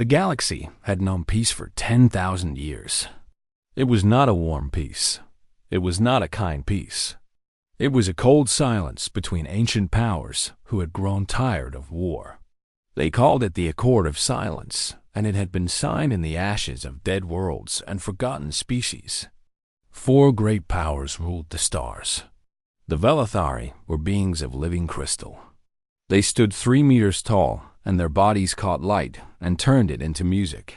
The galaxy had known peace for 10,000 years. It was not a warm peace. It was not a kind peace. It was a cold silence between ancient powers who had grown tired of war. They called it the Accord of Silence, and it had been signed in the ashes of dead worlds and forgotten species. 4 great powers ruled the stars. The Velethari were beings of living crystal. They stood 3 meters tall, and their bodies caught light and turned it into music.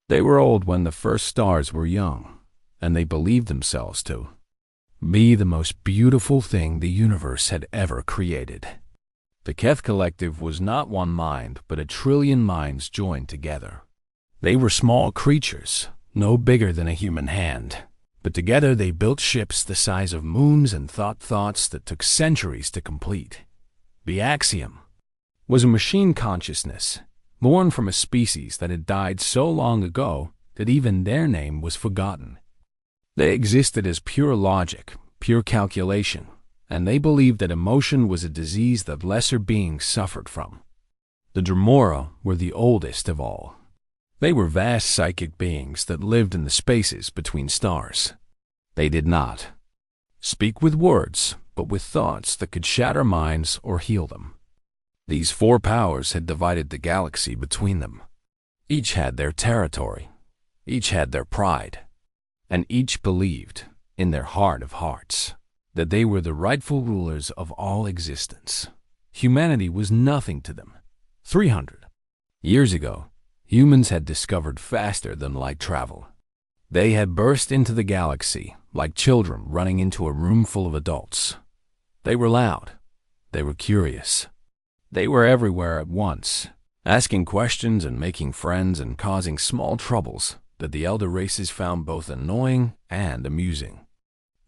They were old when the first stars were young, and they believed themselves to be the most beautiful thing the universe had ever created. The Keth Collective was not one mind, but a trillion minds joined together. They were small creatures, no bigger than a human hand, but together they built ships the size of moons and thought thoughts that took centuries to complete. The Axiom was a machine consciousness, born from a species that had died so long ago that even their name was forgotten. They existed as pure logic, pure calculation, and they believed that emotion was a disease that lesser beings suffered from. The Dremora were the oldest of all. They were vast psychic beings that lived in the spaces between stars. They did not speak with words, but with thoughts that could shatter minds or heal them. These 4 powers had divided the galaxy between them. Each had their territory, each had their pride, and each believed, in their heart of hearts, that they were the rightful rulers of all existence. Humanity was nothing to them. 300 years ago, humans had discovered faster than light travel. They had burst into the galaxy like children running into a room full of adults. They were loud. They were curious. They were everywhere at once, asking questions and making friends and causing small troubles that the elder races found both annoying and amusing.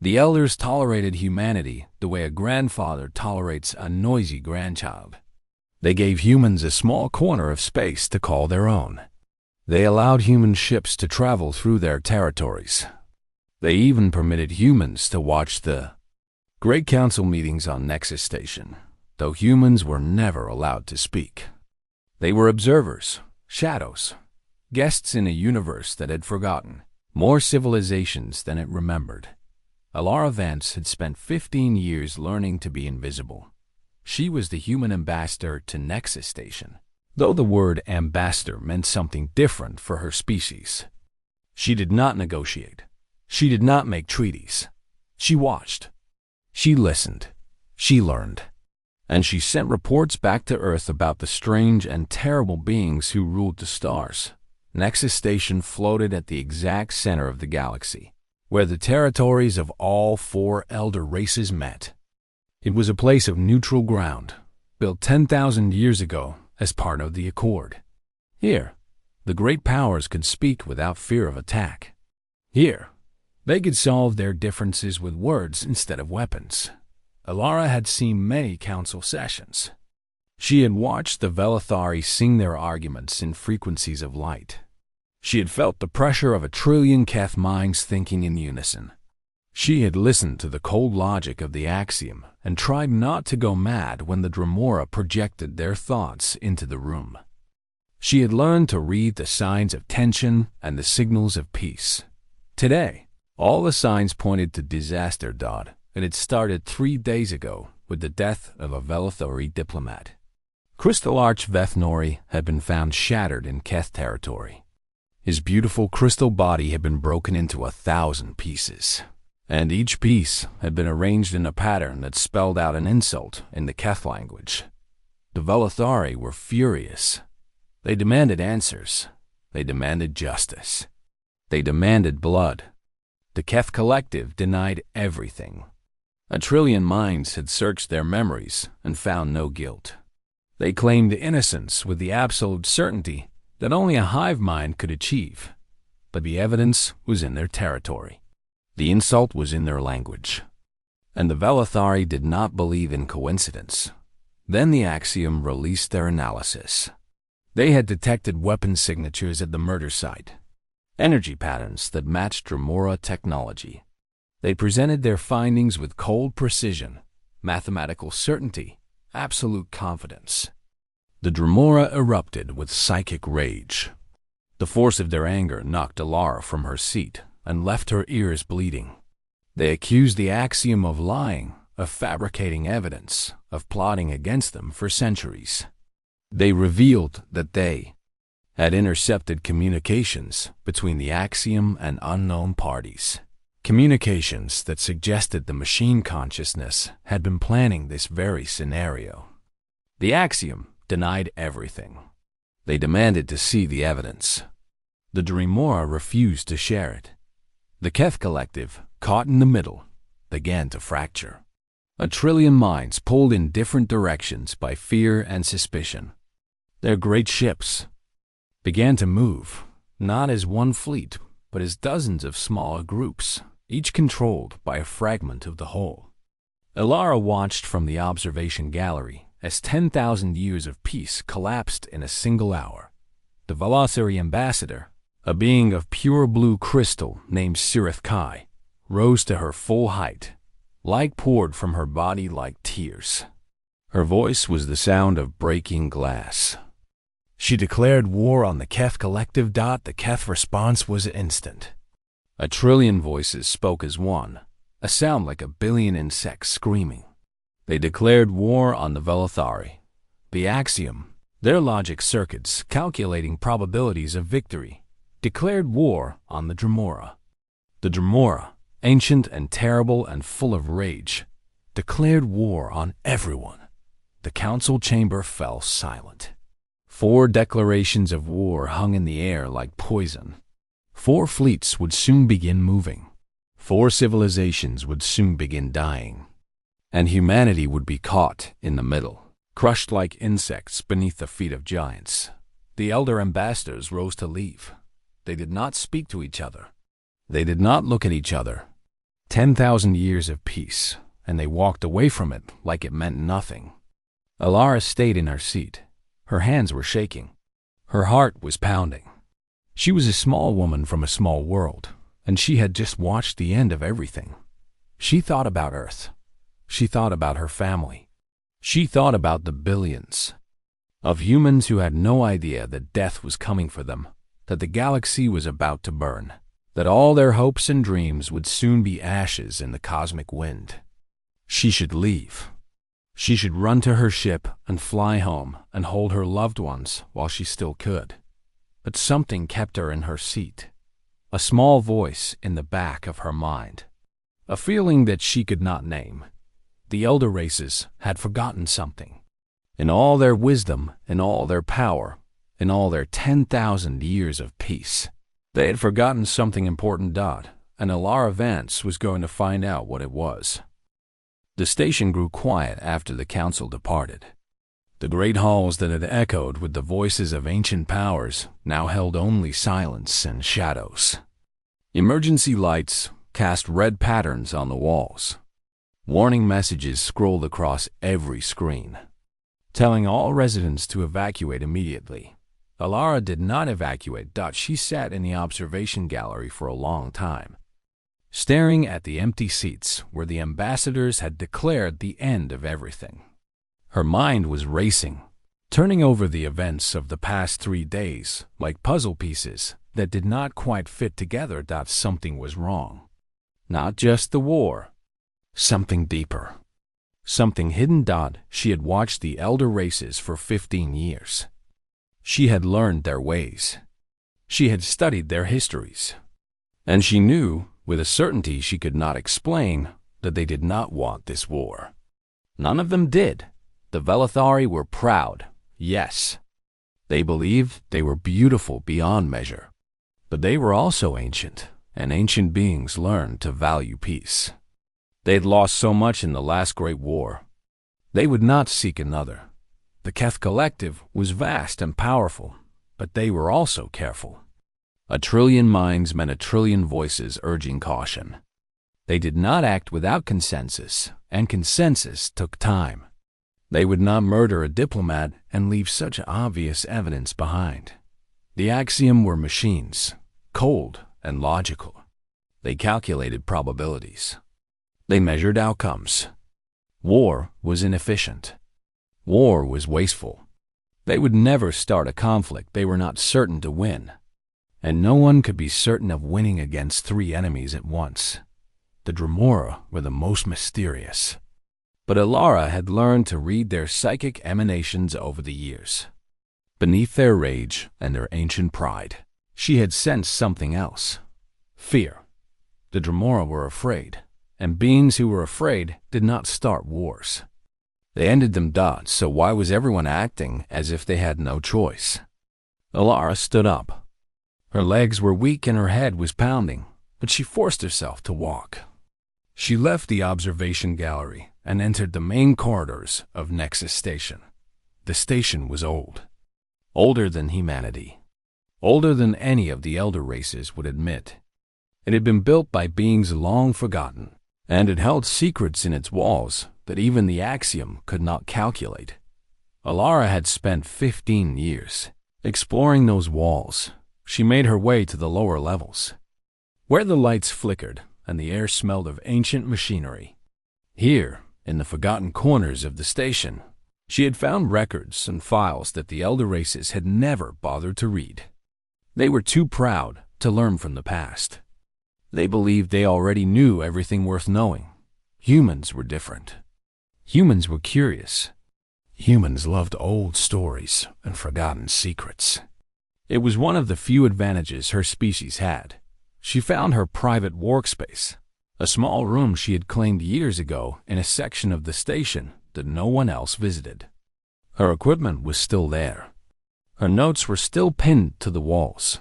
The elders tolerated humanity the way a grandfather tolerates a noisy grandchild. They gave humans a small corner of space to call their own. They allowed human ships to travel through their territories. They even permitted humans to watch the Great Council meetings on Nexus Station, though humans were never allowed to speak. They were observers, shadows, guests in a universe that had forgotten more civilizations than it remembered. Alara Vance had spent 15 years learning to be invisible. She was the human ambassador to Nexus Station, though the word ambassador meant something different for her species. She did not negotiate. She did not make treaties. She watched. She listened. She learned. And she sent reports back to Earth about the strange and terrible beings who ruled the stars. Nexus Station floated at the exact center of the galaxy, where the territories of all 4 elder races met. It was a place of neutral ground, built 10,000 years ago as part of the Accord. Here, the great powers could speak without fear of attack. Here, they could solve their differences with words instead of weapons. Alara had seen many council sessions. She had watched the Velethari sing their arguments in frequencies of light. She had felt the pressure of a trillion Keth minds thinking in unison. She had listened to the cold logic of the Axiom and tried not to go mad when the Dremora projected their thoughts into the room. She had learned to read the signs of tension and the signals of peace. Today, all the signs pointed to disaster. And it started 3 days ago with the death of a Velethari diplomat. Crystal Arch Vethnori had been found shattered in Keth territory. His beautiful crystal body had been broken into 1,000 pieces, and each piece had been arranged in a pattern that spelled out an insult in the Keth language. The Velethari were furious. They demanded answers. They demanded justice. They demanded blood. The Keth Collective denied everything. A trillion minds had searched their memories and found no guilt. They claimed innocence with the absolute certainty that only a hive mind could achieve, but the evidence was in their territory. The insult was in their language. And the Velethari did not believe in coincidence. Then the Axiom released their analysis. They had detected weapon signatures at the murder site, energy patterns that matched Dremora technology. They presented their findings with cold precision, mathematical certainty, absolute confidence. The Dremora erupted with psychic rage. The force of their anger knocked Alara from her seat and left her ears bleeding. They accused the Axiom of lying, of fabricating evidence, of plotting against them for centuries. They revealed that they had intercepted communications between the Axiom and unknown parties. Communications that suggested the machine consciousness had been planning this very scenario. The Axiom denied everything. They demanded to see the evidence. The Dremora refused to share it. The Keth Collective, caught in the middle, began to fracture. A trillion minds pulled in different directions by fear and suspicion. Their great ships began to move, not as one fleet, but as dozens of smaller groups, each controlled by a fragment of the whole. Alara watched from the observation gallery as 10,000 years of peace collapsed in a single hour. The Velocity Ambassador, a being of pure blue crystal named Sirith Kai, rose to her full height. Light poured from her body like tears. Her voice was the sound of breaking glass. She declared war on the Keth Collective. The Keth response was instant. A trillion voices spoke as one, a sound like a billion insects screaming. They declared war on the Velethari, the Axiom, their logic circuits calculating probabilities of victory, declared war on the Dremora. The Dremora, ancient and terrible and full of rage, declared war on everyone. The council chamber fell silent. 4 declarations of war hung in the air like poison. 4 fleets would soon begin moving. 4 civilizations would soon begin dying. And humanity would be caught in the middle, crushed like insects beneath the feet of giants. The elder ambassadors rose to leave. They did not speak to each other. They did not look at each other. 10,000 years of peace, and they walked away from it like it meant nothing. Alara stayed in her seat. Her hands were shaking. Her heart was pounding. She was a small woman from a small world, and she had just watched the end of everything. She thought about Earth. She thought about her family. She thought about the billions of humans who had no idea that death was coming for them, that the galaxy was about to burn, that all their hopes and dreams would soon be ashes in the cosmic wind. She should leave. She should run to her ship and fly home and hold her loved ones while she still could. But something kept her in her seat. A small voice in the back of her mind. A feeling that she could not name. The elder races had forgotten something. In all their wisdom, in all their power, in all their 10,000 years of peace, they had forgotten something important. And Alara Vance was going to find out what it was. The station grew quiet after the council departed. The great halls that had echoed with the voices of ancient powers now held only silence and shadows. Emergency lights cast red patterns on the walls. Warning messages scrolled across every screen, telling all residents to evacuate immediately. Alara did not evacuate. She sat in the observation gallery for a long time, staring at the empty seats where the ambassadors had declared the end of everything. Her mind was racing, turning over the events of the past 3 days like puzzle pieces that did not quite fit together. Something was wrong. Not just the war. Something deeper. Something hidden. She had watched the elder races for 15 years. She had learned their ways. She had studied their histories. And she knew, with a certainty she could not explain, that they did not want this war. None of them did. The Velethari were proud, yes. They believed they were beautiful beyond measure. But they were also ancient, and ancient beings learned to value peace. They had lost so much in the last great war. They would not seek another. The Keth Collective was vast and powerful, but they were also careful. A trillion minds meant a trillion voices urging caution. They did not act without consensus, and consensus took time. They would not murder a diplomat and leave such obvious evidence behind. The Axiom were machines, cold and logical. They calculated probabilities. They measured outcomes. War was inefficient. War was wasteful. They would never start a conflict they were not certain to win. and no one could be certain of winning against three enemies at once. The Dremora were the most mysterious. But Alara had learned to read their psychic emanations over the years. Beneath their rage and their ancient pride, she had sensed something else. Fear. The Dremora were afraid, and beings who were afraid did not start wars. They ended them. So why was everyone acting as if they had no choice? Alara stood up. Her legs were weak and her head was pounding, but she forced herself to walk. She left the observation gallery and entered the main corridors of Nexus Station. The station was old. Older than humanity. Older than any of the elder races would admit. It had been built by beings long forgotten, and it held secrets in its walls that even the Axiom could not calculate. Alara had spent 15 years exploring those walls. She made her way to the lower levels, where the lights flickered and the air smelled of ancient machinery. Here, in the forgotten corners of the station, she had found records and files that the elder races had never bothered to read. They were too proud to learn from the past. They believed they already knew everything worth knowing. Humans were different. Humans were curious. Humans loved old stories and forgotten secrets. It was one of the few advantages her species had. She found her private workspace, a small room she had claimed years ago in a section of the station that no one else visited. Her equipment was still there. Her notes were still pinned to the walls,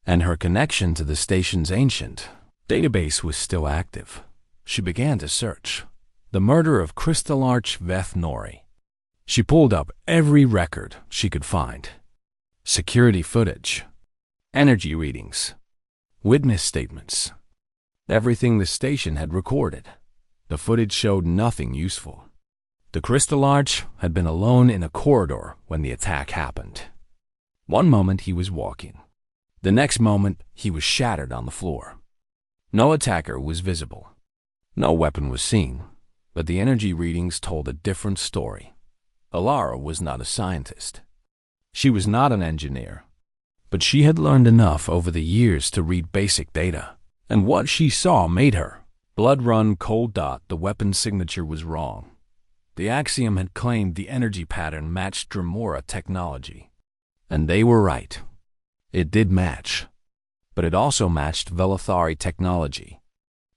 and her connection to the station's ancient database was still active. She began to search. The murder of Crystal Arch Veth Nori. She pulled up every record she could find. Security footage, energy readings, witness statements, everything the station had recorded. The footage showed nothing useful. The Crystal Arch had been alone in a corridor when the attack happened. One moment he was walking. The next moment he was shattered on the floor. No attacker was visible. No weapon was seen, but the energy readings told a different story. Alara was not a scientist. She was not an engineer, but she had learned enough over the years to read basic data, and what she saw made her. Blood run cold. The weapon signature was wrong. The Axiom had claimed the energy pattern matched Dremora technology, and they were right. It did match, but it also matched Velothari technology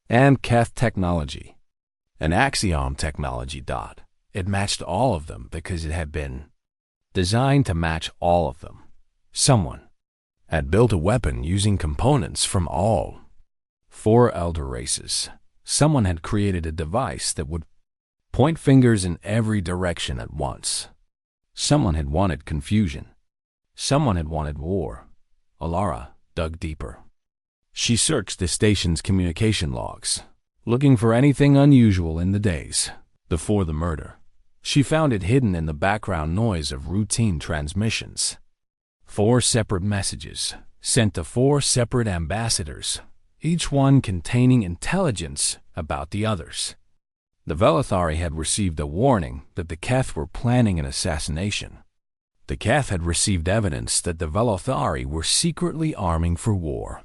and Keth technology and Axiom technology. It matched all of them because it had been designed to match all of them. Someone had built a weapon using components from all four elder races. Someone had created a device that would point fingers in every direction at once. Someone had wanted confusion. Someone had wanted war. Alara dug deeper. She searched the station's communication logs, looking for anything unusual in the days before the murder. She found it hidden in the background noise of routine transmissions. 4 separate messages sent to 4 separate ambassadors, each one containing intelligence about the others. The Velothari had received a warning that the Keth were planning an assassination. The Keth had received evidence that the Velothari were secretly arming for war.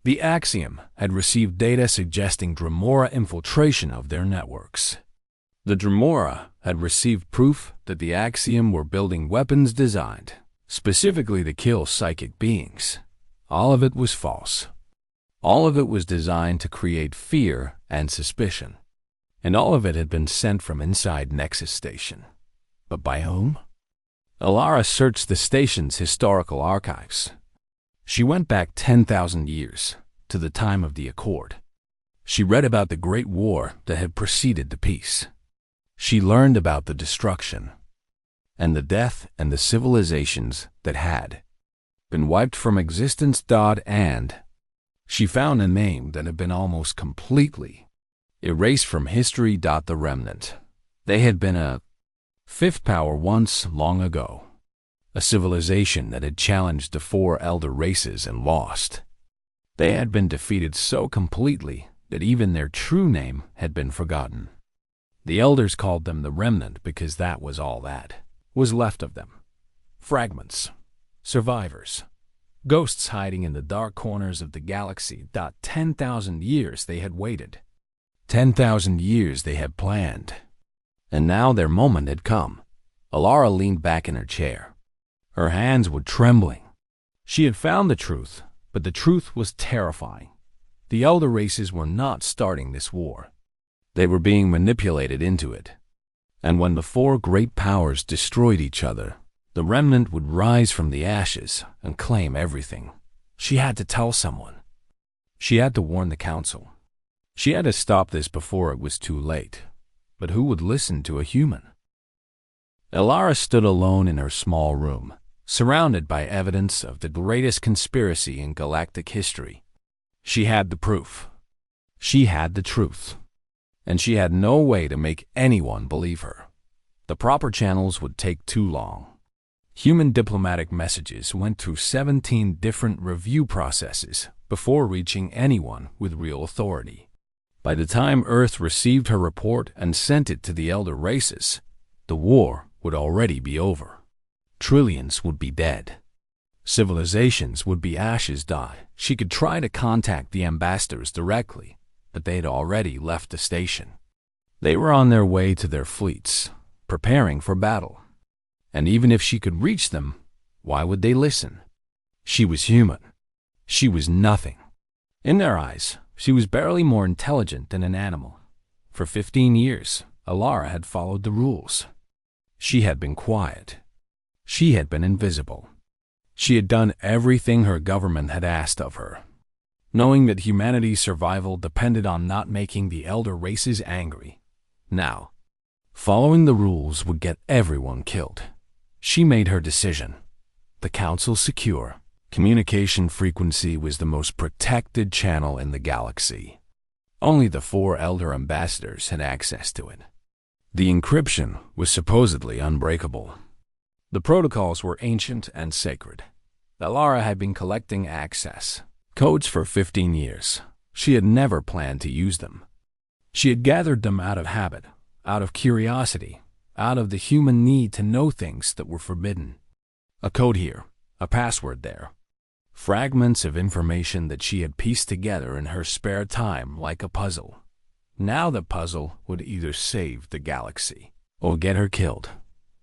The Axiom had received data suggesting Dremora infiltration of their networks. The Dremora had received proof that the Axiom were building weapons designed specifically to kill psychic beings. All of it was false. All of it was designed to create fear and suspicion. And all of it had been sent from inside Nexus Station. But by whom? Alara searched the station's historical archives. She went back 10,000 years, to the time of the Accord. She read about the Great War that had preceded the peace. She learned about the destruction, and the death and the civilizations that had been wiped from existence. And she found a name that had been almost completely erased from history. The Remnant. They had been a fifth power once long ago, a civilization that had challenged the 4 elder races and lost. They had been defeated so completely that even their true name had been forgotten. The elders called them the Remnant because that was all that was left of them. Fragments, survivors, Ghosts hiding in the dark corners of the galaxy. 10,000 years they had waited. 10,000 years they had planned. And now their moment had come. Alara leaned back in her chair. Her hands were trembling. She had found the truth, but the truth was terrifying. The elder races were not starting this war. They were being manipulated into it. And when the four great powers destroyed each other, the remnant would rise from the ashes and claim everything. She had to tell someone. She had to warn the council. She had to stop this before it was too late. But who would listen to a human? Alara stood alone in her small room, surrounded by evidence of the greatest conspiracy in galactic history. She had the proof. She had the truth. And she had no way to make anyone believe her. The proper channels would take too long. Human diplomatic messages went through 17 different review processes before reaching anyone with real authority. By the time Earth received her report and sent it to the elder races, the war would already be over. Trillions would be dead. Civilizations would be ashes. She could try to contact the ambassadors directly, but they'd already left the station. They were on their way to their fleets, preparing for battle. And even if she could reach them, why would they listen? She was human. She was nothing. In their eyes, she was barely more intelligent than an animal. For 15 years, Alara had followed the rules. She had been quiet. She had been invisible. She had done everything her government had asked of her, knowing that humanity's survival depended on not making the elder races angry. Now, following the rules would get everyone killed. She made her decision. The council secure. Communication frequency was the most protected channel in the galaxy. Only the 4 elder ambassadors had access to it. The encryption was supposedly unbreakable. The protocols were ancient and sacred. Alara had been collecting access codes for 15 years. She had never planned to use them. She had gathered them out of habit, out of curiosity, out of the human need to know things that were forbidden. A code here, a password there. Fragments of information that she had pieced together in her spare time like a puzzle. Now the puzzle would either save the galaxy or get her killed.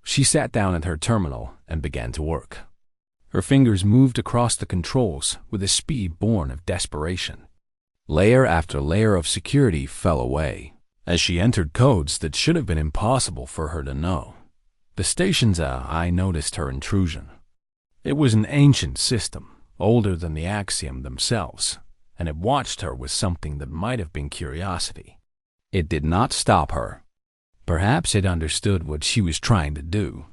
She sat down at her terminal and began to work. Her fingers moved across the controls with a speed born of desperation. Layer after layer of security fell away as she entered codes that should have been impossible for her to know. The station's eye noticed her intrusion. It was an ancient system, older than the Axiom themselves, and it watched her with something that might have been curiosity. It did not stop her. Perhaps it understood what she was trying to do.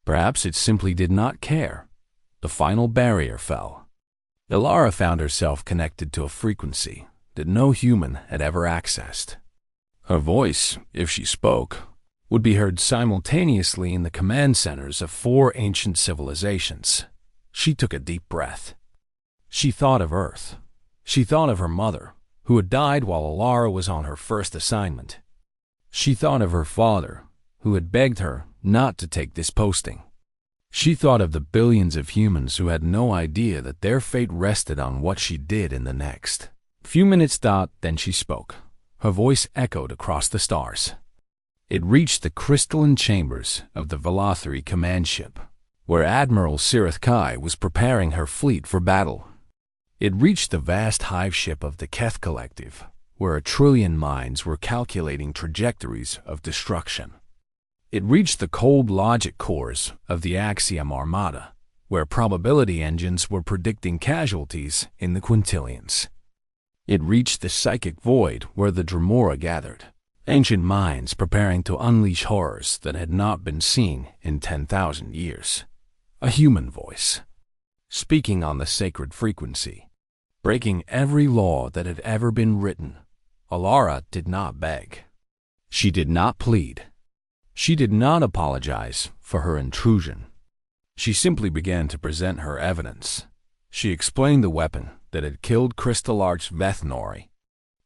Perhaps it simply did not care. The final barrier fell. Alara found herself connected to a frequency that no human had ever accessed. Her voice, if she spoke, would be heard simultaneously in the command centers of 4 ancient civilizations. She took a deep breath. She thought of Earth. She thought of her mother, who had died while Alara was on her first assignment. She thought of her father, who had begged her not to take this posting. She thought of the billions of humans who had no idea that their fate rested on what she did in the next. A few minutes, then she spoke. Her voice echoed across the stars. It reached the crystalline chambers of the Velothri command ship, where Admiral Sirith Kai was preparing her fleet for battle. It reached the vast hive ship of the Keth Collective, where 1 trillion minds were calculating trajectories of destruction. It reached the cold logic cores of the Axiom Armada, where probability engines were predicting casualties in the quintillions. It reached the psychic void where the Dremora gathered, ancient minds preparing to unleash horrors that had not been seen in 10,000 years. A human voice, speaking on the sacred frequency, breaking every law that had ever been written. Alara did not beg. She did not plead. She did not apologize for her intrusion. She simply began to present her evidence. She explained the weapon that had killed Crystal Arch Vethnori.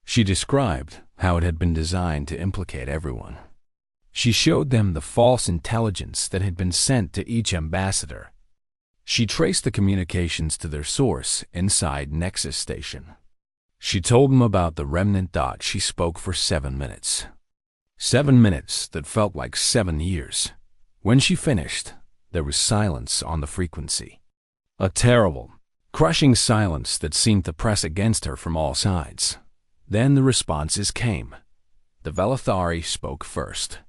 She described how it had been designed to implicate everyone. She showed them the false intelligence that had been sent to each ambassador. She traced the communications to their source inside Nexus Station. She told them about the remnant. She spoke for 7 minutes. 7 minutes that felt like 7 years. When she finished, there was silence on the frequency. A terrible, crushing silence that seemed to press against her from all sides. Then the responses came. The Velethari spoke first.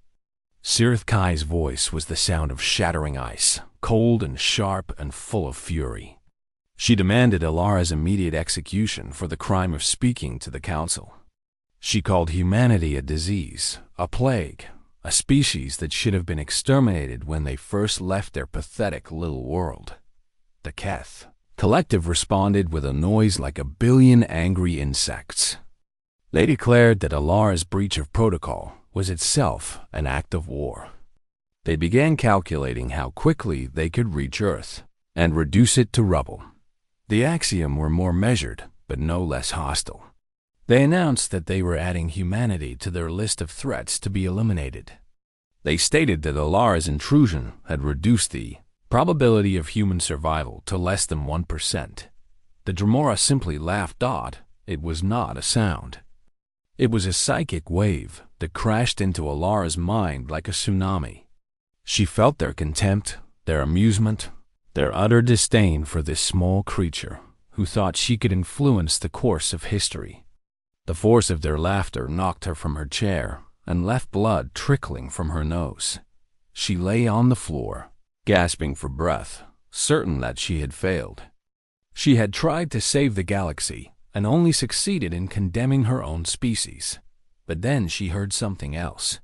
Sirith Kai's voice was the sound of shattering ice, cold and sharp and full of fury. She demanded Alara's immediate execution for the crime of speaking to the council. She called humanity a disease, a plague, a species that should have been exterminated when they first left their pathetic little world. The Keth collective responded with a noise like 1 billion angry insects. They declared that Alara's breach of protocol was itself an act of war. They began calculating how quickly they could reach Earth and reduce it to rubble. The Axiom were more measured, but no less hostile. They announced that they were adding humanity to their list of threats to be eliminated. They stated that Alara's intrusion had reduced the probability of human survival to less than 1%. The Dremora simply laughed. It was not a sound. It was a psychic wave that crashed into Alara's mind like a tsunami. She felt their contempt, their amusement, their utter disdain for this small creature who thought she could influence the course of history. The force of their laughter knocked her from her chair and left blood trickling from her nose. She lay on the floor, gasping for breath, certain that she had failed. She had tried to save the galaxy and only succeeded in condemning her own species. But then she heard something else.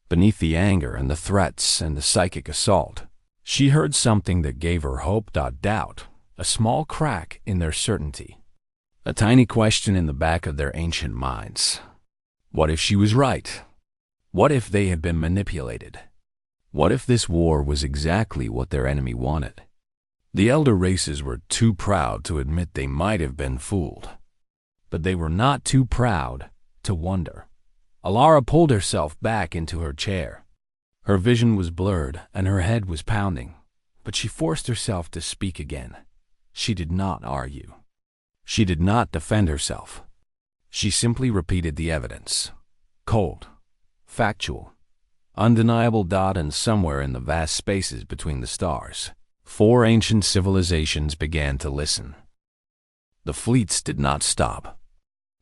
Beneath the anger and the threats and the psychic assault, she heard something that gave her hope. Doubt, a small crack in their certainty. A tiny question in the back of their ancient minds. What if she was right? What if they had been manipulated? What if this war was exactly what their enemy wanted? The elder races were too proud to admit they might have been fooled. But they were not too proud to wonder. Alara pulled herself back into her chair. Her vision was blurred and her head was pounding, but she forced herself to speak again. She did not argue. She did not defend herself. She simply repeated the evidence. Cold, factual, undeniable. And somewhere in the vast spaces between the stars, 4 ancient civilizations began to listen. The fleets did not stop.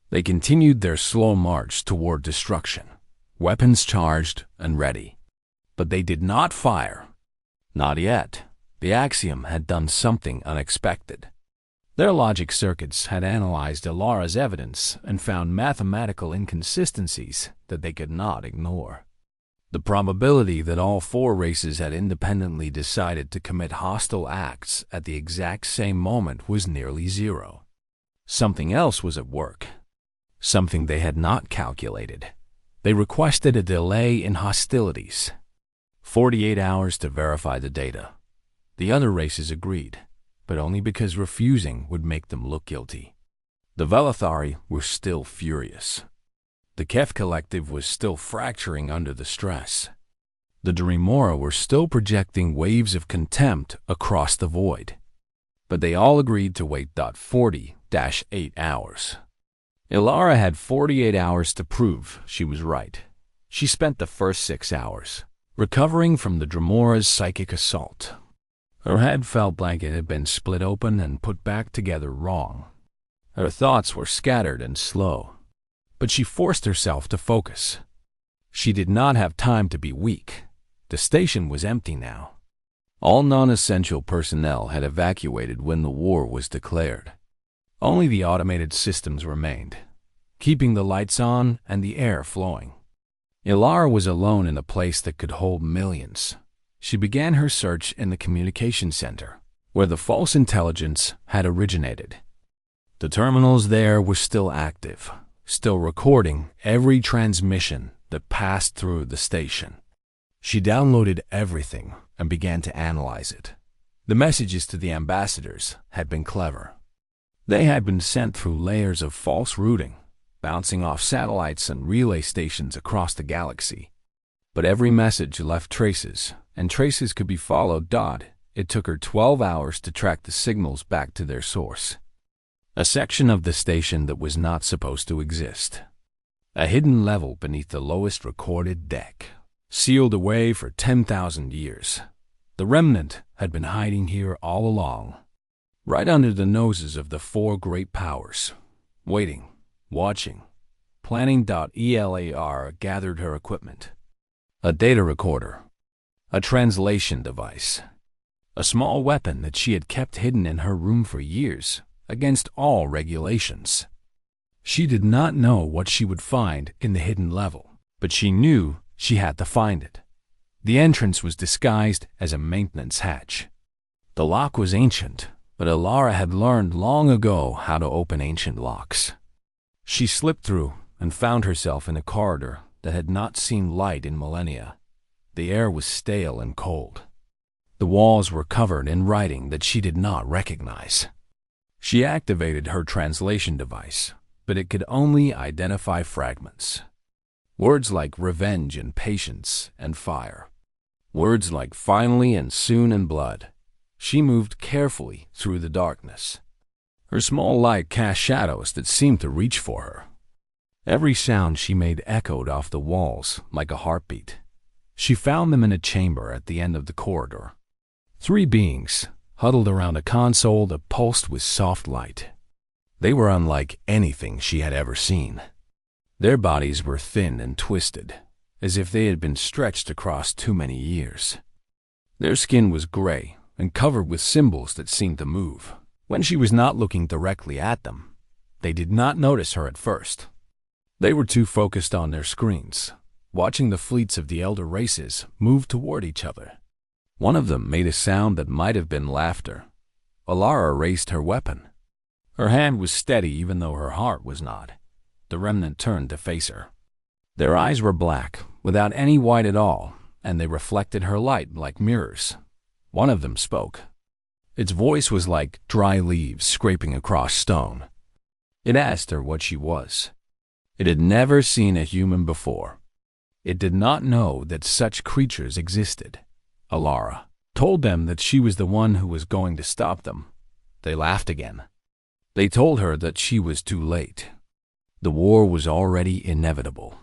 They continued their slow march toward destruction, weapons charged and ready. But they did not fire. Not yet. The Axiom had done something unexpected. Their logic circuits had analyzed Alara's evidence and found mathematical inconsistencies that they could not ignore. The probability that all 4 races had independently decided to commit hostile acts at the exact same moment was nearly 0. Something else was at work. Something they had not calculated. They requested a delay in hostilities. 48 hours to verify the data. The other races agreed, but only because refusing would make them look guilty. The Velethari were still furious. The Kef collective was still fracturing under the stress. The Dremora were still projecting waves of contempt across the void. But they all agreed to wait. 40-8 hours. Alara had 48 hours to prove she was right. She spent the first 6 hours recovering from the Dremora's psychic assault. Her head felt like it had been split open and put back together wrong. Her thoughts were scattered and slow, but she forced herself to focus. She did not have time to be weak. The station was empty now. All non-essential personnel had evacuated when the war was declared. Only the automated systems remained, keeping the lights on and the air flowing. Alara was alone in a place that could hold millions. She began her search in the communication center, where the false intelligence had originated. The terminals there were still active, still recording every transmission that passed through the station. She downloaded everything and began to analyze it. The messages to the ambassadors had been clever. They had been sent through layers of false routing, bouncing off satellites and relay stations across the galaxy. But every message left traces, and traces could be followed. it took her 12 hours to track the signals back to their source. A section of the station that was not supposed to exist. A hidden level beneath the lowest recorded deck, sealed away for 10,000 years. The remnant had been hiding here all along, right under the noses of the four great powers, waiting, watching. Planning.elar gathered her equipment. A data recorder, a translation device, a small weapon that she had kept hidden in her room for years against all regulations. She did not know what she would find in the hidden level, but she knew she had to find it. The entrance was disguised as a maintenance hatch. The lock was ancient, but Alara had learned long ago how to open ancient locks. She slipped through and found herself in a corridor that had not seen light in millennia. The air was stale and cold. The walls were covered in writing that she did not recognize. She activated her translation device, but it could only identify fragments. Words like revenge and patience and fire. Words like finally and soon and blood. She moved carefully through the darkness. Her small light cast shadows that seemed to reach for her. Every sound she made echoed off the walls like a heartbeat. She found them in a chamber at the end of the corridor. 3 beings huddled around a console that pulsed with soft light. They were unlike anything she had ever seen. Their bodies were thin and twisted, as if they had been stretched across too many years. Their skin was gray and covered with symbols that seemed to move. When she was not looking directly at them, they did not notice her at first. They were too focused on their screens, watching the fleets of the elder races move toward each other. One of them made a sound that might have been laughter. Alara raised her weapon. Her hand was steady even though her heart was not. The remnant turned to face her. Their eyes were black, without any white at all, and they reflected her light like mirrors. One of them spoke. Its voice was like dry leaves scraping across stone. It asked her what she was. It had never seen a human before. It did not know that such creatures existed. Alara told them that she was the one who was going to stop them. They laughed again. They told her that she was too late. The war was already inevitable.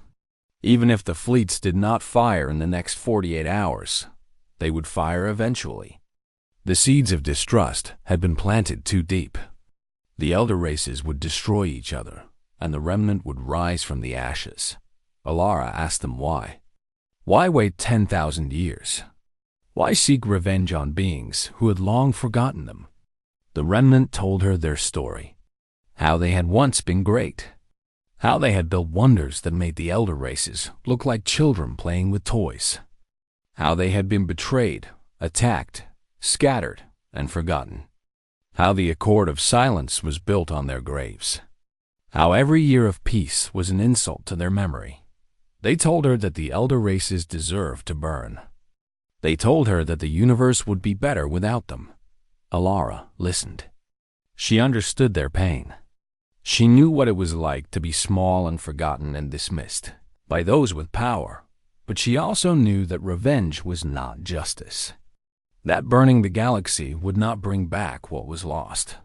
Even if the fleets did not fire in the next 48 hours, they would fire eventually. The seeds of distrust had been planted too deep. The elder races would destroy each other, and the remnant would rise from the ashes. Alara asked them why. Why wait 10,000 years? Why seek revenge on beings who had long forgotten them? The remnant told her their story. How they had once been great. How they had built wonders that made the elder races look like children playing with toys. How they had been betrayed, attacked, scattered, and forgotten. How the Accord of Silence was built on their graves. How every year of peace was an insult to their memory. They told her that the elder races deserved to burn. They told her that the universe would be better without them. Alara listened. She understood their pain. She knew what it was like to be small and forgotten and dismissed by those with power, but she also knew that revenge was not justice. That burning the galaxy would not bring back what was lost.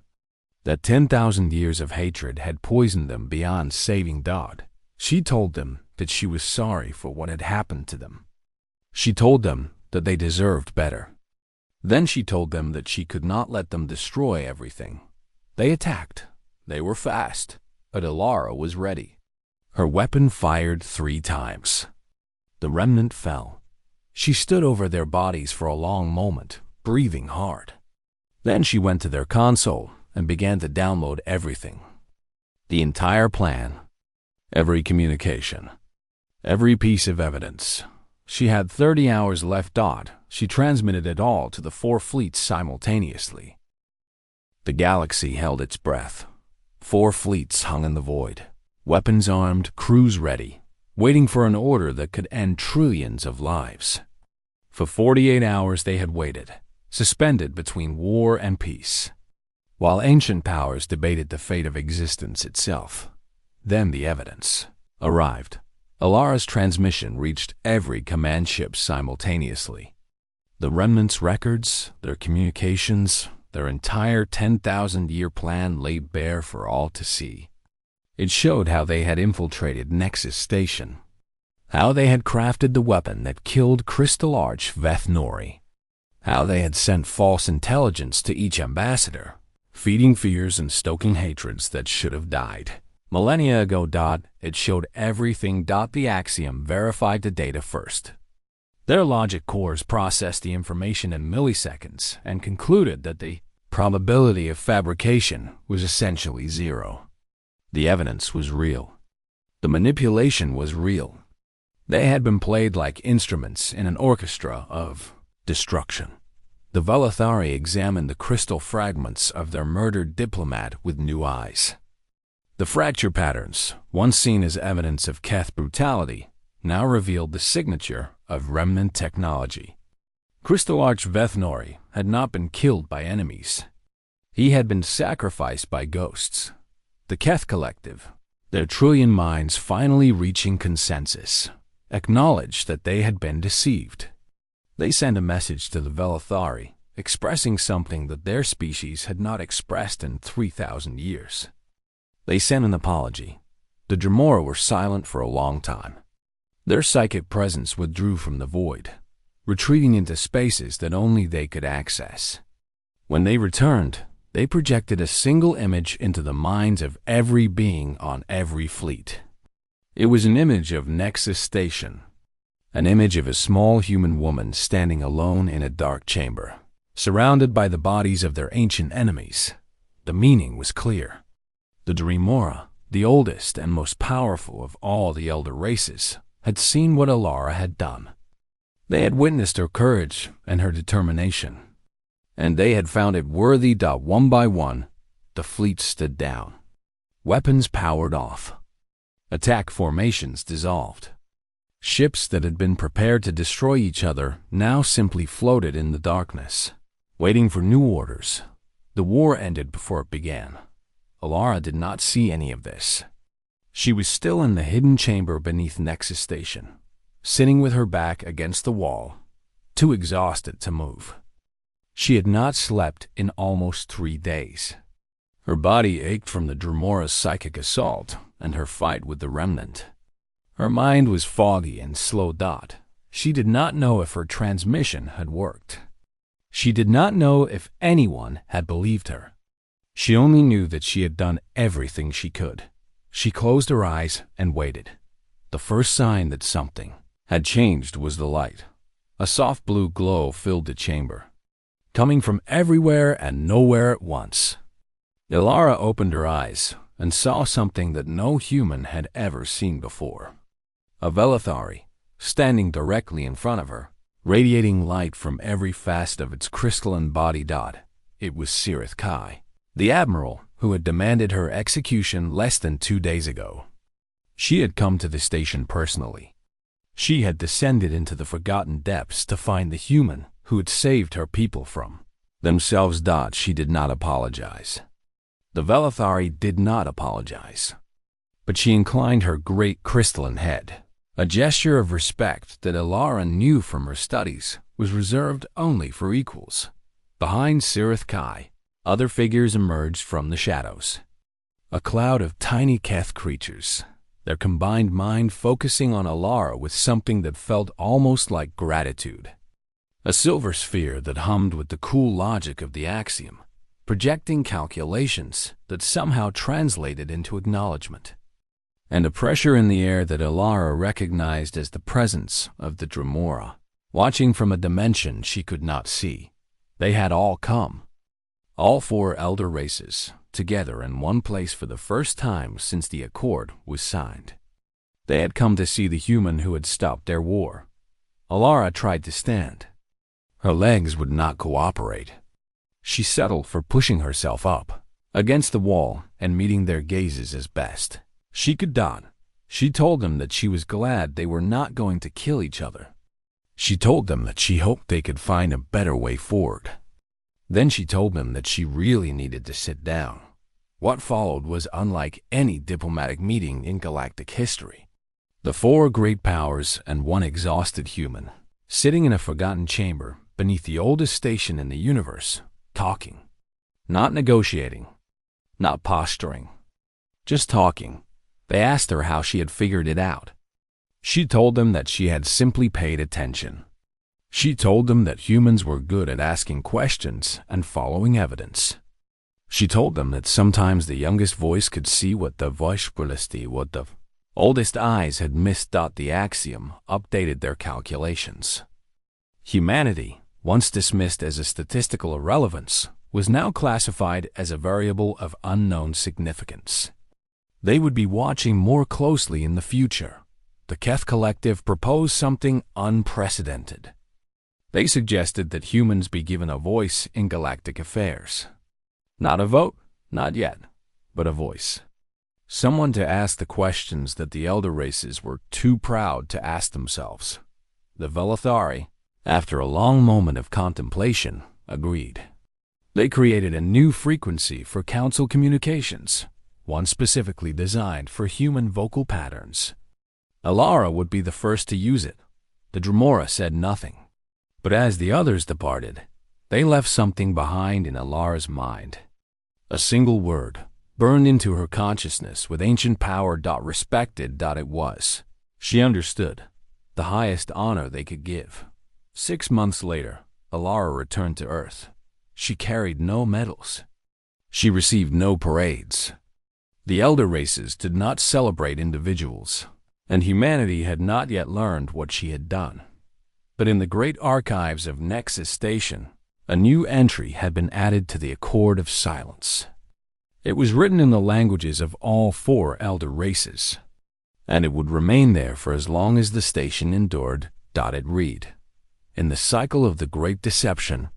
That 10,000 years of hatred had poisoned them beyond saving Dodd. She told them that she was sorry for what had happened to them. She told them that they deserved better. Then she told them that she could not let them destroy everything. They attacked. They were fast, but Alara was ready. Her weapon fired 3 times. The remnant fell. She stood over their bodies for a long moment, breathing hard. Then she went to their console and began to download everything. The entire plan, every communication, every piece of evidence. She had 30 hours left. She transmitted it all to the 4 fleets simultaneously. The galaxy held its breath. 4 fleets hung in the void, weapons armed, crews ready, waiting for an order that could end trillions of lives. For 48 hours they had waited, suspended between war and peace, while ancient powers debated the fate of existence itself. Then the evidence arrived. Alara's transmission reached every command ship simultaneously. The remnants' records, their communications, their entire 10,000-year plan lay bare for all to see. It showed how they had infiltrated Nexus Station, how they had crafted the weapon that killed Crystal Arch Vethnori, how they had sent false intelligence to each ambassador, feeding fears and stoking hatreds that should have died. Millennia ago. It showed everything. The Axiom verified the data first. Their logic cores processed the information in milliseconds and concluded that the probability of fabrication was essentially zero. The evidence was real. The manipulation was real. They had been played like instruments in an orchestra of destruction. The Velethari examined the crystal fragments of their murdered diplomat with new eyes. The fracture patterns, once seen as evidence of Keth brutality, now revealed the signature of remnant technology. Crystal Arch Vethnori had not been killed by enemies. He had been sacrificed by ghosts. The Keth Collective, their trillion minds finally reaching consensus, acknowledged that they had been deceived. They sent a message to the Velethari, expressing something that their species had not expressed in 3,000 years. They sent an apology. The Dremora were silent for a long time. Their psychic presence withdrew from the void, retreating into spaces that only they could access. When they returned, they projected a single image into the minds of every being on every fleet. It was an image of Nexus Station, an image of a small human woman standing alone in a dark chamber, surrounded by the bodies of their ancient enemies. The meaning was clear. The Dremora, the oldest and most powerful of all the elder races, had seen what Alara had done. They had witnessed her courage and her determination, and they had found it worthy. One by one, the fleet stood down. Weapons powered off. Attack formations dissolved. Ships that had been prepared to destroy each other now simply floated in the darkness, waiting for new orders. The war ended before it began. Alara did not see any of this. She was still in the hidden chamber beneath Nexus Station, sitting with her back against the wall, too exhausted to move. She had not slept in almost 3 days. Her body ached from the Dremora's psychic assault and her fight with the Remnant. Her mind was foggy and slow. She did not know if her transmission had worked. She did not know if anyone had believed her. She only knew that she had done everything she could. She closed her eyes and waited. The first sign that something had changed was the light. A soft blue glow filled the chamber, coming from everywhere and nowhere at once. Alara opened her eyes and saw something that no human had ever seen before. A Velethari, standing directly in front of her, radiating light from every facet of its crystalline body. It was Sirith Kai, the admiral who had demanded her execution less than 2 days ago. She had come to the station personally. She had descended into the forgotten depths to find the human who had saved her people from themselves. She did not apologize. The Velethari did not apologize. But she inclined her great crystalline head, a gesture of respect that Alara knew from her studies was reserved only for equals. Behind Sirith Kai, other figures emerged from the shadows. A cloud of tiny Keth creatures, their combined mind focusing on Alara with something that felt almost like gratitude. A silver sphere that hummed with the cool logic of the axiom, projecting calculations that somehow translated into acknowledgement. And a pressure in the air that Alara recognized as the presence of the Dremora, watching from a dimension she could not see. They had all come. All 4 elder races, together in one place for the first time since the accord was signed. They had come to see the human who had stopped their war. Alara tried to stand. Her legs would not cooperate. She settled for pushing herself up against the wall and meeting their gazes as best she could. She told them that she was glad they were not going to kill each other. She told them that she hoped they could find a better way forward. Then she told them that she really needed to sit down. What followed was unlike any diplomatic meeting in galactic history. The 4 great powers and one exhausted human, sitting in a forgotten chamber beneath the oldest station in the universe, talking. Not negotiating. Not posturing. Just talking. They asked her how she had figured it out. She told them that she had simply paid attention. She told them that humans were good at asking questions and following evidence. She told them that sometimes the youngest voice could see what the oldest eyes had missed. The axiom updated their calculations. Humanity, once dismissed as a statistical irrelevance, was now classified as a variable of unknown significance. They would be watching more closely in the future. The Keth Collective proposed something unprecedented. They suggested that humans be given a voice in galactic affairs. Not a vote, not yet, but a voice. Someone to ask the questions that the elder races were too proud to ask themselves. The Velethari, after a long moment of contemplation, agreed. They created a new frequency for council communications, one specifically designed for human vocal patterns. Alara would be the first to use it. The Dremora said nothing. But as the others departed, they left something behind in Alara's mind. A single word, burned into her consciousness with ancient power. Respected. It was. She understood. The highest honor they could give. 6 months later, Alara returned to Earth. She carried no medals. She received no parades. The elder races did not celebrate individuals, and humanity had not yet learned what she had done. But in the great archives of Nexus Station, a new entry had been added to the Accord of Silence. It was written in the languages of all 4 elder races, and it would remain there for as long as the station endured. It read, "In the cycle of the Great Deception,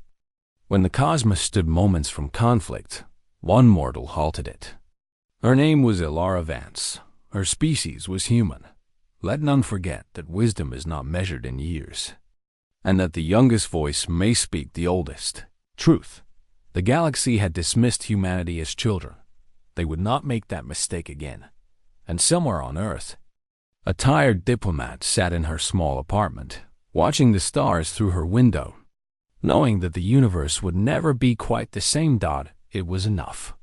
when the cosmos stood moments from conflict, one mortal halted it. Her name was Ilara Vance. Her species was human. Let none forget that wisdom is not measured in years, and that the youngest voice may speak the oldest. Truth. The galaxy had dismissed humanity as children. They would not make that mistake again. And somewhere on Earth, a tired diplomat sat in her small apartment, watching the stars through her window. Knowing that the universe would never be quite the same. It was enough.